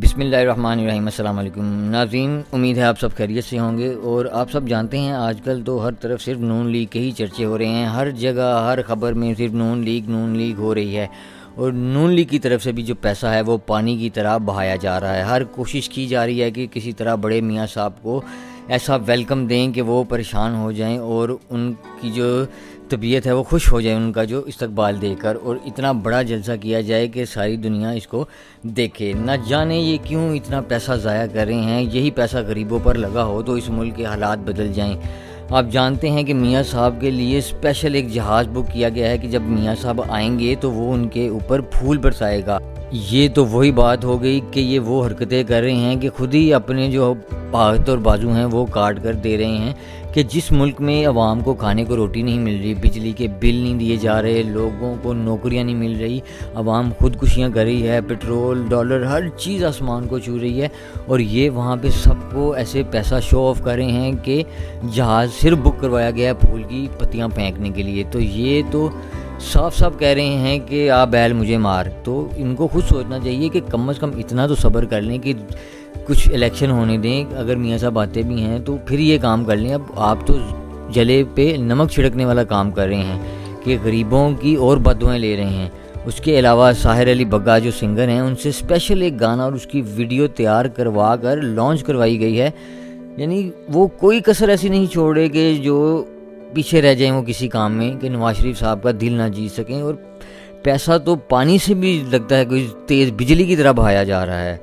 بسم اللہ الرحمن الرحیم۔ السلام علیکم ناظرین، امید ہے آپ سب خیریت سے ہوں گے۔ اور آپ سب جانتے ہیں آج کل تو ہر طرف صرف نون لیگ کے ہی چرچے ہو رہے ہیں، ہر جگہ ہر خبر میں صرف نون لیگ ہو رہی ہے، اور نون لیگ کی طرف سے بھی جو پیسہ ہے وہ پانی کی طرح بہایا جا رہا ہے۔ ہر کوشش کی جا رہی ہے کہ کسی طرح بڑے میاں صاحب کو ایسا ویلکم دیں کہ وہ پریشان ہو جائیں اور ان کی جو طبیعت ہے وہ خوش ہو جائے ان کا جو استقبال دے کر، اور اتنا بڑا جلسہ کیا جائے کہ ساری دنیا اس کو دیکھے۔ نہ جانے یہ کیوں اتنا پیسہ ضائع کر رہے ہیں، یہی پیسہ غریبوں پر لگا ہو تو اس ملک کے حالات بدل جائیں۔ آپ جانتے ہیں کہ میاں صاحب کے لیے اسپیشل ایک جہاز بک کیا گیا ہے کہ جب میاں صاحب آئیں گے تو وہ ان کے اوپر پھول برسائے گا۔ یہ تو وہی بات ہو گئی کہ یہ وہ حرکتیں کر رہے ہیں کہ خود ہی اپنے جو ہاتھ اور بازو ہیں وہ کاٹ کر دے رہے ہیں، کہ جس ملک میں عوام کو کھانے کو روٹی نہیں مل رہی، بجلی کے بل نہیں دیے جا رہے، لوگوں کو نوکریاں نہیں مل رہی، عوام خودکشیاں کر رہی ہے، پیٹرول ڈالر ہر چیز آسمان کو چھو رہی ہے، اور یہ وہاں پہ سب کو ایسے پیسہ شو آف کر رہے ہیں کہ جہاز صرف بک کروایا گیا ہے پھول کی پتیاں پھینکنے کے لیے۔ تو یہ تو صاف کہہ رہے ہیں کہ آ بیل مجھے مار۔ تو ان کو خود سوچنا چاہیے کہ کم از کم اتنا تو صبر کر لیں کہ کچھ الیکشن ہونے دیں، اگر میاں صاحب آتے بھی ہیں تو پھر یہ کام کر لیں۔ اب آپ تو جلے پہ نمک چھڑکنے والا کام کر رہے ہیں کہ غریبوں کی اور بددعائیں لے رہے ہیں۔ اس کے علاوہ ساحر علی بگا جو سنگر ہیں ان سے اسپیشل ایک گانا اور اس کی ویڈیو تیار کروا کر لانچ کروائی گئی ہے، یعنی وہ کوئی کسر ایسی نہیں چھوڑ رہے کہ جو پیچھے رہ جائیں وہ کسی کام میں، کہ نواز شریف صاحب کا دل نہ جیت سکیں۔ اور پیسہ تو پانی سے بھی لگتا ہے کوئی تیز بجلی کی طرح بہایا جا رہا ہے۔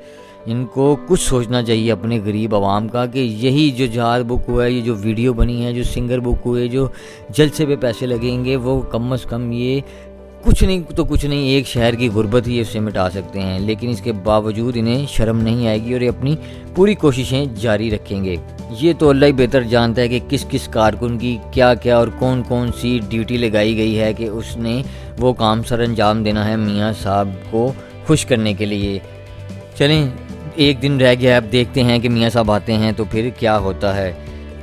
ان کو کچھ سوچنا چاہیے اپنے غریب عوام کا، کہ یہی جو جہاز بک ہوا ہے، یہ جو ویڈیو بنی ہے، جو سنگر بک ہوئے، جو جلسے پہ پیسے لگیں گے، وہ کم از کم یہ کچھ نہیں ایک شہر کی غربت ہی اس سے مٹا سکتے ہیں، لیکن اس کے باوجود انہیں شرم نہیں آئے گی اور یہ اپنی پوری کوششیں جاری رکھیں گے۔ یہ تو اللہ ہی بہتر جانتا ہے کہ کس کارکن کی کیا اور کون سی ڈیوٹی لگائی گئی ہے کہ اس نے وہ کام سر انجام دینا ہے میاں صاحب کو خوش کرنے کے لیے۔ چلیں ایک دن رہ گیا، اب دیکھتے ہیں کہ میاں صاحب آتے ہیں تو پھر کیا ہوتا ہے۔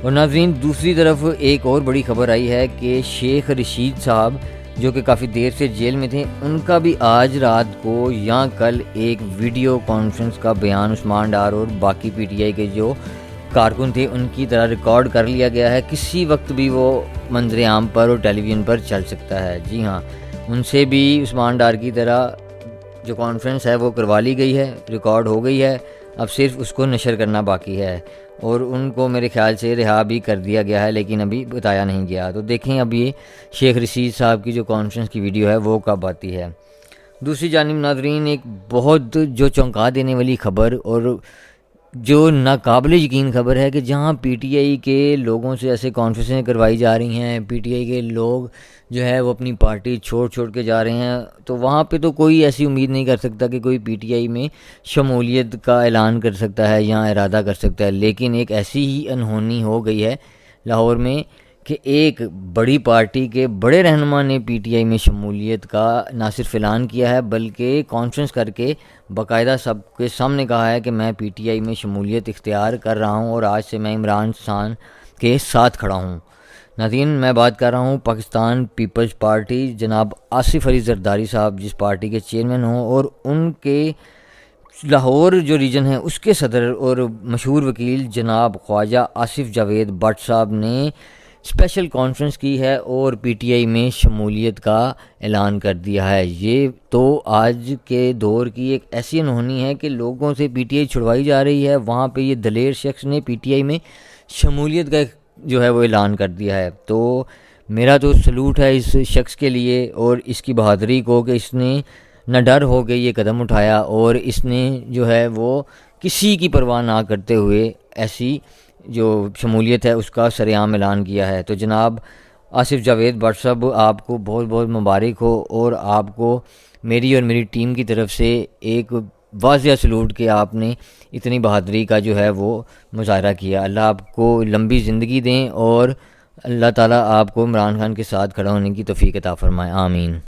اور ناظرین، دوسری طرف ایک اور بڑی خبر آئی ہے کہ شیخ رشید صاحب جو کہ کافی دیر سے جیل میں تھے، ان کا بھی آج رات کو یا کل ایک ویڈیو کانفرنس کا بیان عثمان ڈار اور باقی پی ٹی آئی کے جو کارکن تھے ان کی طرح ریکارڈ کر لیا گیا ہے۔ کسی وقت بھی وہ منظر عام پر اور ٹیلی ویژن پر چل سکتا ہے۔ جی ہاں، ان سے بھی عثمان ڈار کی طرح جو کانفرنس ہے وہ کروا لی گئی ہے، ریکارڈ ہو گئی ہے، اب صرف اس کو نشر کرنا باقی ہے، اور ان کو میرے خیال سے رہا بھی کر دیا گیا ہے، لیکن ابھی بتایا نہیں گیا۔ تو دیکھیں اب یہ شیخ رشید صاحب کی جو کانفرنس کی ویڈیو ہے وہ کب آتی ہے۔ دوسری جانب ناظرین، ایک بہت جو چونکا دینے والی خبر اور جو ناقابل یقین خبر ہے کہ جہاں پی ٹی آئی کے لوگوں سے ایسے کانفرنسیں کروائی جا رہی ہیں، پی ٹی آئی کے لوگ جو ہے وہ اپنی پارٹی چھوڑ کے جا رہے ہیں، تو وہاں پہ تو کوئی ایسی امید نہیں کر سکتا کہ کوئی پی ٹی آئی میں شمولیت کا اعلان کر سکتا ہے یا ارادہ کر سکتا ہے۔ لیکن ایک ایسی ہی انہونی ہو گئی ہے لاہور میں کہ ایک بڑی پارٹی کے بڑے رہنما نے پی ٹی آئی میں شمولیت کا نہ صرف اعلان کیا ہے بلکہ کانفرنس کر کے باقاعدہ سب کے سامنے کہا ہے کہ میں پی ٹی آئی میں شمولیت اختیار کر رہا ہوں اور آج سے میں عمران خان کے ساتھ کھڑا ہوں۔ ناظرین، میں بات کر رہا ہوں پاکستان پیپلز پارٹی، جناب آصف علی زرداری صاحب جس پارٹی کے چیئرمین ہوں، اور ان کے لاہور جو ریجن ہے اس کے صدر اور مشہور وکیل جناب خواجہ آصف جاوید بٹ صاحب نے اسپیشل کانفرنس کی ہے اور پی ٹی آئی میں شمولیت کا اعلان کر دیا ہے۔ یہ تو آج کے دور کی ایک ایسی انہونی ہے کہ لوگوں سے پی ٹی آئی چھڑوائی جا رہی ہے، وہاں پہ یہ دلیر شخص نے پی ٹی آئی میں شمولیت کا جو ہے وہ اعلان کر دیا ہے۔ تو میرا تو سلوٹ ہے اس شخص کے لیے اور اس کی بہادری کو کہ اس نے نہ ڈر ہو کے یہ قدم اٹھایا اور اس نے جو ہے وہ کسی کی پرواہ نہ کرتے ہوئے ایسی جو شمولیت ہے اس کا سر عام اعلان کیا ہے۔ تو جناب آصف جاوید بٹ صاحب، آپ کو بہت مبارک ہو، اور آپ کو میری اور میری ٹیم کی طرف سے ایک واضح سلوٹ کہ آپ نے اتنی بہادری کا جو ہے وہ مظاہرہ کیا۔ اللہ آپ کو لمبی زندگی دیں اور اللہ تعالیٰ آپ کو عمران خان کے ساتھ کھڑا ہونے کی توفیق عطا فرمائے، آمین۔